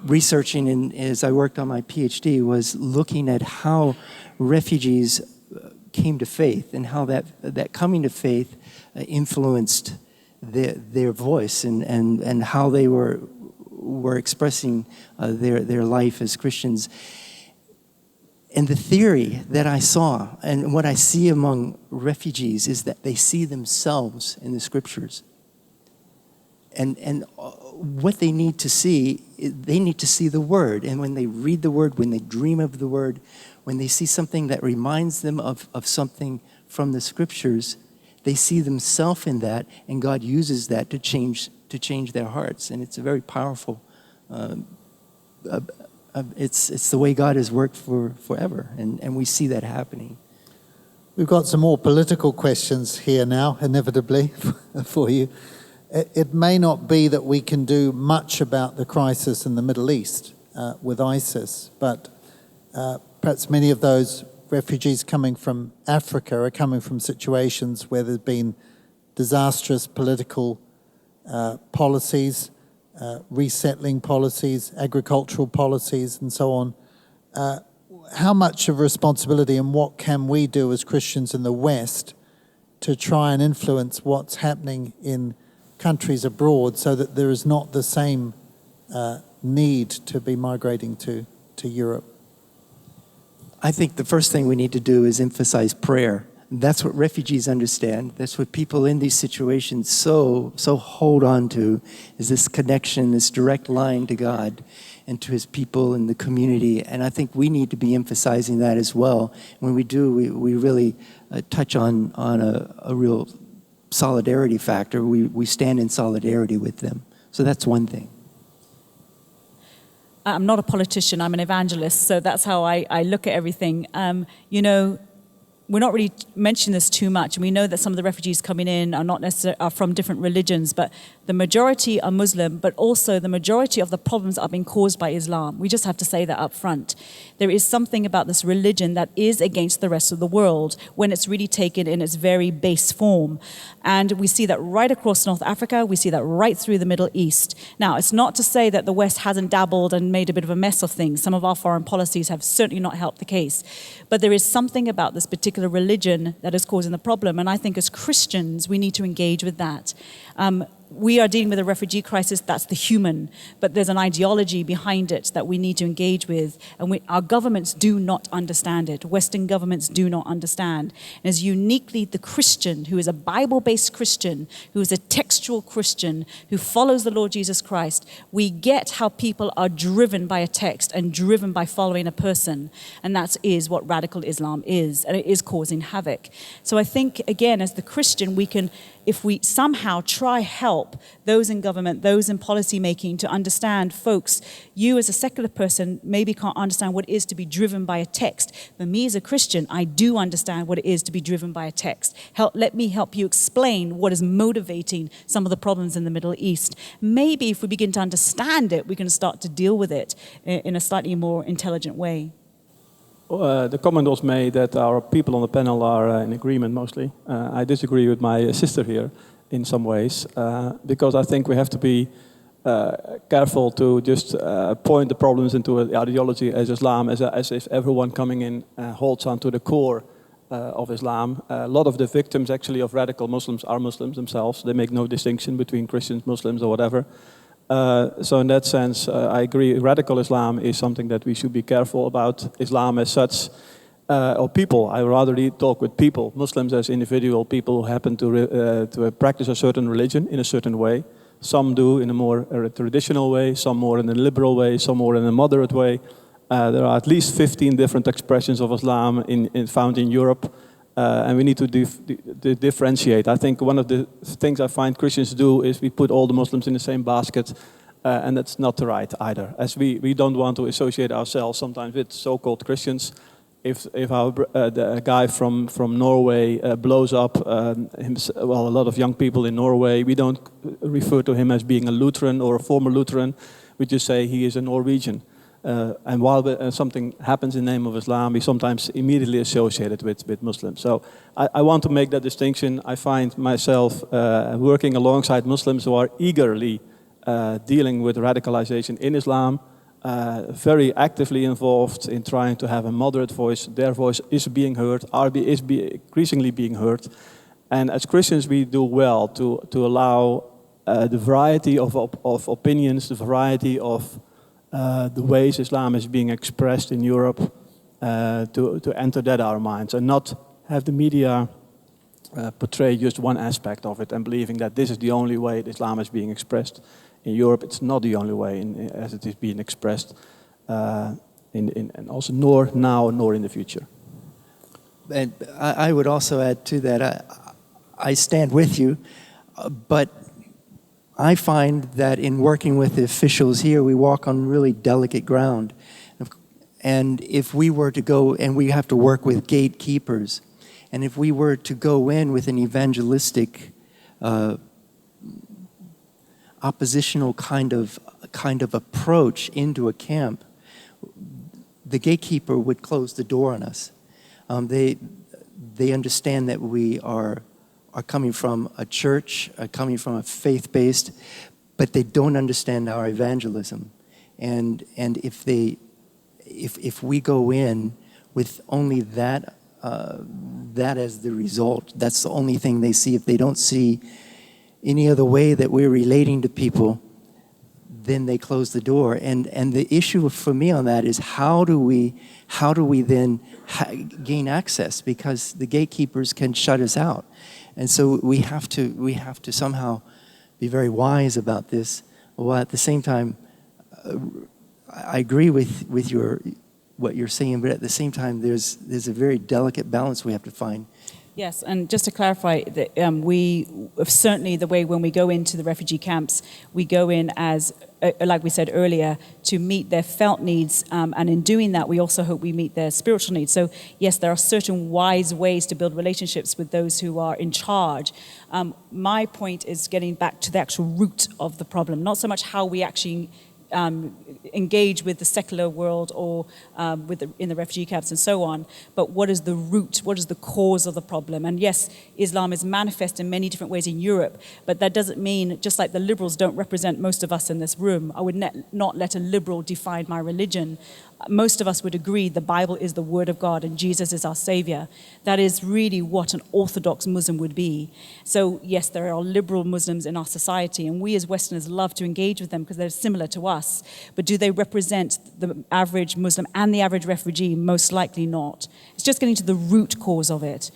researching as I worked on my PhD was looking at how refugees came to faith, and how that coming to faith influenced their voice and how they were expressing their life as Christians. And the theory that I saw, and what I see among refugees, is that they see themselves in the scriptures. And what they need to see the word. And when they read the word, when they dream of the word, when they see something that reminds them of something from the scriptures, they see themselves in that, and God uses that to change their hearts. And it's a very powerful, it's the way God has worked forever, and we see that happening. We've got some more political questions here now, inevitably, for you. It may not be that we can do much about the crisis in the Middle East with ISIS, but perhaps many of those refugees coming from Africa are coming from situations where there's been disastrous political policies, resettling policies, agricultural policies, and so on. How much of responsibility, and what can we do as Christians in the West to try and influence what's happening in countries abroad, so that there is not the same need to be migrating to Europe? I think the first thing we need to do is emphasize prayer. That's what refugees understand. That's what people in these situations so hold on to, is this connection, this direct line to God and to his people and the community. And I think we need to be emphasizing that as well. When we do, we really touch on a real solidarity factor. We stand in solidarity with them. So that's one thing. I'm not a politician, I'm an evangelist, so that's how I look at everything. We're not really mentioning this too much, and we know that some of the refugees coming in are not necessarily are from different religions, but the majority are Muslim, but also the majority of the problems are being caused by Islam. We just have to say that up front. There is something about this religion that is against the rest of the world when it's really taken in its very base form. And we see that right across North Africa, we see that right through the Middle East. Now, it's not to say that the West hasn't dabbled and made a bit of a mess of things. Some of our foreign policies have certainly not helped the case. But there is something about this particular religion that is causing the problem. And I think as Christians, we need to engage with that. we are dealing with a refugee crisis, that's the human, but there's an ideology behind it that we need to engage with, and our governments do not understand it. Western governments do not understand. And it's uniquely the Christian, who is a Bible-based Christian, who is a textual Christian, who follows the Lord Jesus Christ, we get how people are driven by a text and driven by following a person, and that is what radical Islam is, and it is causing havoc. So I think, again, as the Christian, we can, if we somehow try help those in government, those in policy making, to understand, folks, you as a secular person maybe can't understand what it is to be driven by a text. But me as a Christian, I do understand what it is to be driven by a text. Let me help you explain what is motivating some of the problems in the Middle East. Maybe if we begin to understand it, we can start to deal with it in a slightly more intelligent way. The comment was made that our people on the panel are in agreement mostly. I disagree with my sister here in some ways, because I think we have to be careful to just point the problems into an ideology as Islam, as if everyone coming in holds on to the core of Islam. A lot of the victims actually of radical Muslims are Muslims themselves. They make no distinction between Christians, Muslims or whatever. So in that sense, I agree, radical Islam is something that we should be careful about. Islam as such, or people, I rather talk with people, Muslims as individual people who happen to practice a certain religion in a certain way. Some do in a more traditional way, some more in a liberal way, some more in a moderate way. There are at least 15 different expressions of Islam found in Europe. And we need to differentiate. I think one of the things I find Christians do is we put all the Muslims in the same basket, and that's not the right either. As we don't want to associate ourselves sometimes with so-called Christians. If the guy from Norway blows up, a lot of young people in Norway, we don't refer to him as being a Lutheran or a former Lutheran. We just say he is a Norwegian. And while something happens in the name of Islam, we sometimes immediately associate it with Muslims. So I want to make that distinction. I find myself working alongside Muslims who are eagerly dealing with radicalization in Islam, very actively involved in trying to have a moderate voice. Their voice is being heard, is increasingly being heard. And as Christians, we do well to allow the variety of opinions, the variety of the ways Islam is being expressed in Europe, to enter that our minds and not have the media portray just one aspect of it and believing that this is the only way Islam is being expressed in Europe. It's not the only way as it is being expressed, and also nor now nor in the future. And I would also add to that, I stand with you, but I find that in working with the officials here, we walk on really delicate ground. And if we were to go, and we have to work with gatekeepers, and if we were to go in with an evangelistic, oppositional kind of approach into a camp, the gatekeeper would close the door on us. They understand that we are coming from a church, coming from a faith-based, but they don't understand our evangelism. And if we go in with only that as the result, that's the only thing they see. If they don't see any other way that we're relating to people, then they close the door. And the issue for me on that is how do we then gain access, because the gatekeepers can shut us out. And so we have to somehow be very wise about this, while at the same time I agree with what you're saying, but at the same time there's a very delicate balance we have to find. Yes, and just to clarify, that we certainly, the way when we go into the refugee camps, we go in as, like we said earlier, to meet their felt needs, and in doing that, we also hope we meet their spiritual needs. So yes, there are certain wise ways to build relationships with those who are in charge. My point is getting back to the actual root of the problem, not so much how we actually engage with the secular world or in the refugee camps and so on, but what is the root, what is the cause of the problem? And yes, Islam is manifest in many different ways in Europe, but that doesn't mean, just like the liberals don't represent most of us in this room, I would not let a liberal define my religion. most of us would agree the Bible is the Word of God and Jesus is our Savior. That is really what an Orthodox Muslim would be. So yes, there are liberal Muslims in our society, and we as Westerners love to engage with them because they're similar to us. But do they represent the average Muslim and the average refugee? Most likely not. It's just getting to the root cause of it.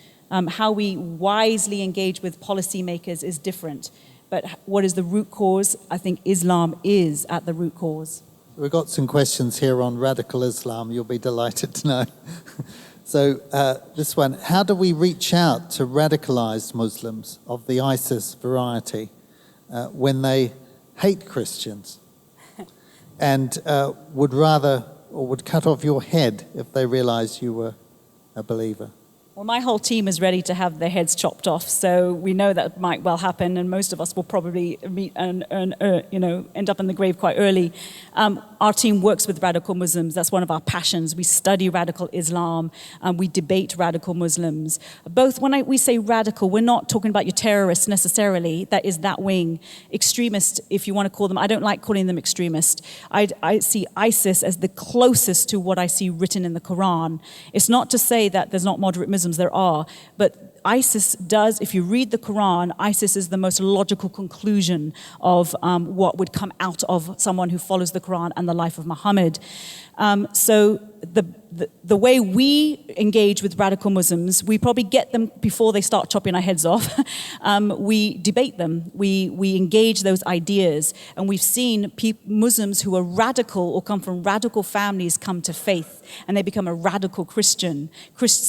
How we wisely engage with policymakers is different. But what is the root cause? I think Islam is at the root cause. We've got some questions here on radical Islam, you'll be delighted to know. So this one, how do we reach out to radicalized Muslims of the ISIS variety when they hate Christians and would cut off your head if they realized you were a believer? Well, my whole team is ready to have their heads chopped off, so we know that might well happen, and most of us will probably meet and end up in the grave quite early. Our team works with radical Muslims. That's one of our passions. We study radical Islam. We debate radical Muslims. Both, when we say radical, we're not talking about your terrorists necessarily. That is that wing. Extremist, if you want to call them. I don't like calling them extremist. I see ISIS as the closest to what I see written in the Quran. It's not to say that there's not moderate Muslims. There are, but ISIS does, if you read the Quran, ISIS is the most logical conclusion of what would come out of someone who follows the Quran and the life of Muhammad. So the way we engage with radical Muslims, we probably get them before they start chopping our heads off. We debate them. We engage those ideas. And we've seen Muslims who are radical or come from radical families come to faith. And they become a radical Christian.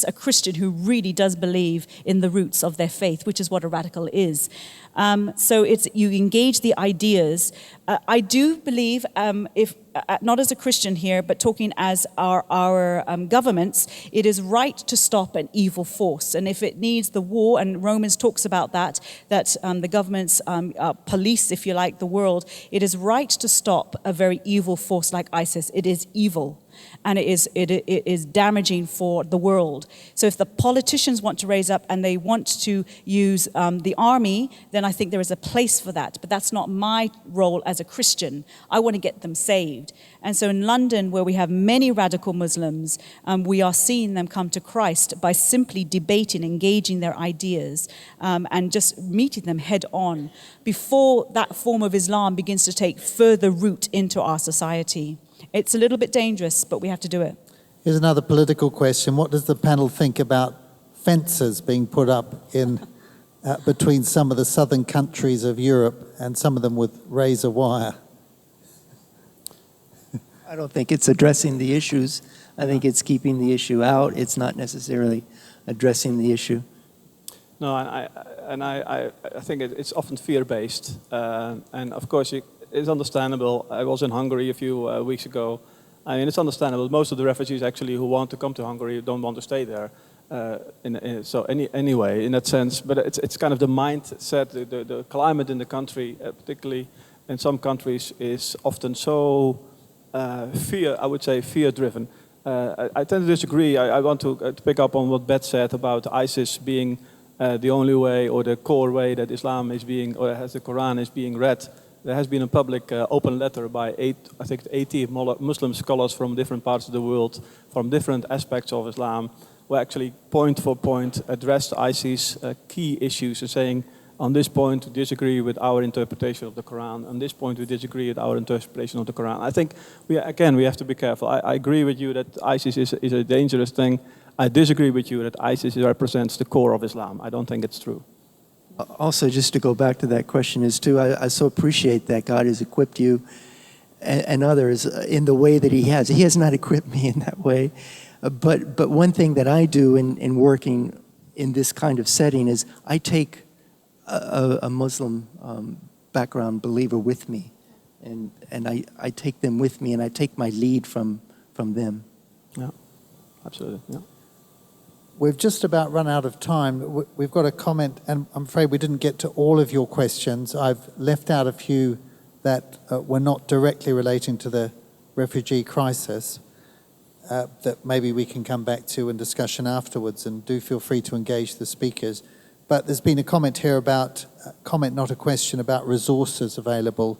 A Christian who really does believe in the roots of their faith, which is what a radical is. So you engage the ideas. I do believe, not as a Christian here, but talking as our governments, it is right to stop an evil force. And if it needs the war, and Romans talks about that the governments police, if you like, the world, it is right to stop a very evil force like ISIS. It is evil. And it is damaging for the world. So if the politicians want to raise up and they want to use the army, then I think there is a place for that. But that's not my role as a Christian. I want to get them saved. And so in London, where we have many radical Muslims, we are seeing them come to Christ by simply debating, engaging their ideas, and just meeting them head on before that form of Islam begins to take further root into our society. It's a little bit dangerous, but we have to do it. Here's another political question. What does the panel think about fences being put up in between some of the southern countries of Europe and some of them with razor wire? I don't think it's addressing the issues. I think it's keeping the issue out. It's not necessarily addressing the issue. No, I think it's often fear-based. And of course, it's understandable. I was in Hungary a few weeks ago. I mean, it's understandable. Most of the refugees actually who want to come to Hungary don't want to stay there. Anyway, in that sense, but it's kind of the mindset, the climate in the country, particularly in some countries, is often so fear-driven. I tend to disagree. I want to pick up on what Beth said about ISIS being the only way or the core way that Islam is being, or as the Quran is being read. There has been a public open letter by 80 Muslim scholars from different parts of the world, from different aspects of Islam, who actually point for point addressed ISIS key issues and saying, on this point we disagree with our interpretation of the Quran, on this point we disagree with our interpretation of the Quran. I think, we have to be careful. I agree with you that ISIS is a dangerous thing. I disagree with you that ISIS represents the core of Islam. I don't think it's true. Also, just to go back to that question is too, I so appreciate that God has equipped you and others in the way that He has. He has not equipped me in that way. But one thing that I do in working in this kind of setting is I take a Muslim background believer with me. And I take them with me and I take my lead from them. Yeah, absolutely, yeah. We've just about run out of time. We've got a comment, and I'm afraid we didn't get to all of your questions. I've left out a few that were not directly relating to the refugee crisis that maybe we can come back to in discussion afterwards, and do feel free to engage the speakers. But there's been a comment here about, not a question, about resources available,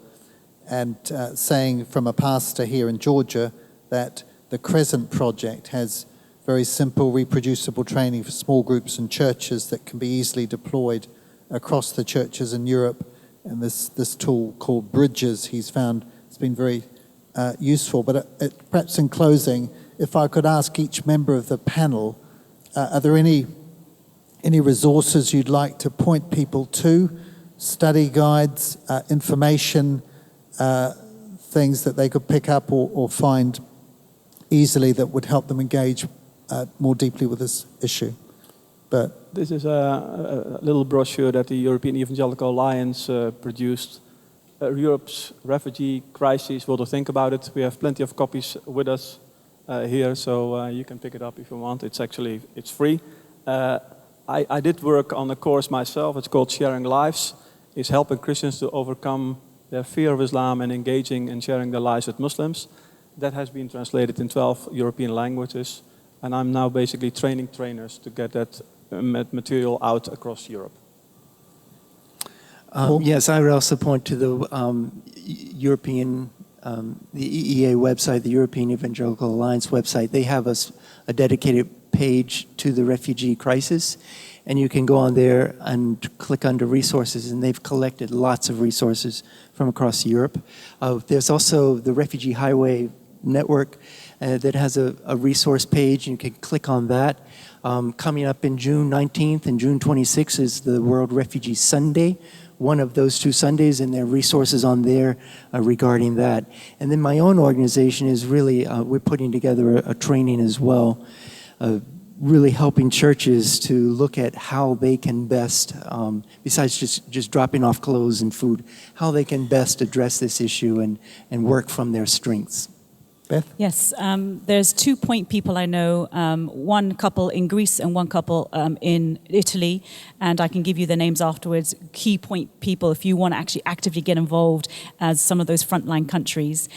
and saying from a pastor here in Georgia that the Crescent Project has very simple, reproducible training for small groups and churches that can be easily deployed across the churches in Europe. And this tool called Bridges, he's found, has been very useful. But perhaps in closing, if I could ask each member of the panel, are there any resources you'd like to point people to, study guides, information, things that they could pick up or find easily that would help them engage more deeply with this issue? But this is a little brochure that the European Evangelical Alliance produced. Europe's refugee crisis, what to think about it. We have plenty of copies with us here, so you can pick it up if you want. It's free. I did work on a course myself. It's called Sharing Lives. It's helping Christians to overcome their fear of Islam and engaging and sharing their lives with Muslims. That has been translated in 12 European languages. And I'm now basically training trainers to get that material out across Europe. Yes, I would also point to the European, the EEA website, the European Evangelical Alliance website. They have a dedicated page to the refugee crisis, and you can go on there and click under resources, and they've collected lots of resources from across Europe. There's also the Refugee Highway Network that has a resource page, and you can click on that. Coming up in June 19th and June 26th is the World Refugee Sunday, one of those two Sundays, and there are resources on there regarding that. And then my own organization is really, we're putting together a training as well, really helping churches to look at how they can best, besides just dropping off clothes and food, how they can best address this issue and work from their strengths. Beth? Yes, there's 2 point people I know, one couple in Greece and one couple in Italy, and I can give you their names afterwards. Key point people if you want to actually actively get involved as some of those frontline countries.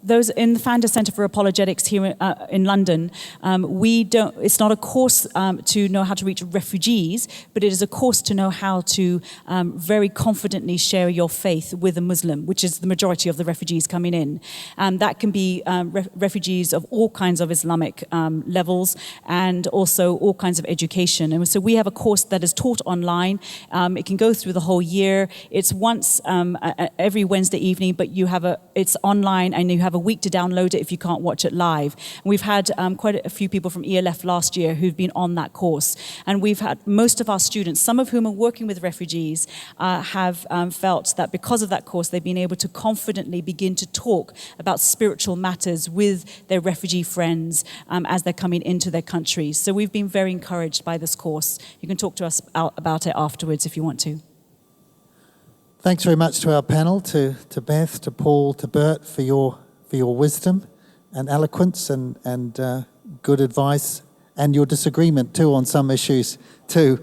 Those in the Founder Center for Apologetics here in London, it's not a course to know how to reach refugees, but it is a course to know how to very confidently share your faith with a Muslim, which is the majority of the refugees coming in. That can be refugees of all kinds of Islamic levels and also all kinds of education. And so we have a course that is taught online. It can go through the whole year. It's once every Wednesday evening, but it's online and you have a week to download it if you can't watch it live. And we've had quite a few people from ELF last year who've been on that course. And we've had most of our students, some of whom are working with refugees, have felt that because of that course, they've been able to confidently begin to talk about spiritual matters with their refugee friends as they're coming into their countries. So we've been very encouraged by this course. You can talk to us about it afterwards if you want to. Thanks very much to our panel, to Beth, to Paul, to Bert for your wisdom and eloquence and good advice, and your disagreement too on some issues too,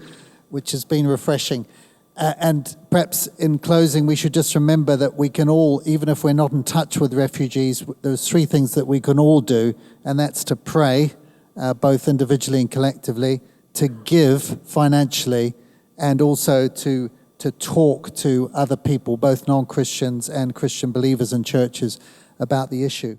which has been refreshing. And perhaps in closing, we should just remember that we can all, even if we're not in touch with refugees, there's 3 things that we can all do, and that's to pray, both individually and collectively, to give financially, and also to talk to other people, both non-Christians and Christian believers in churches, about the issue.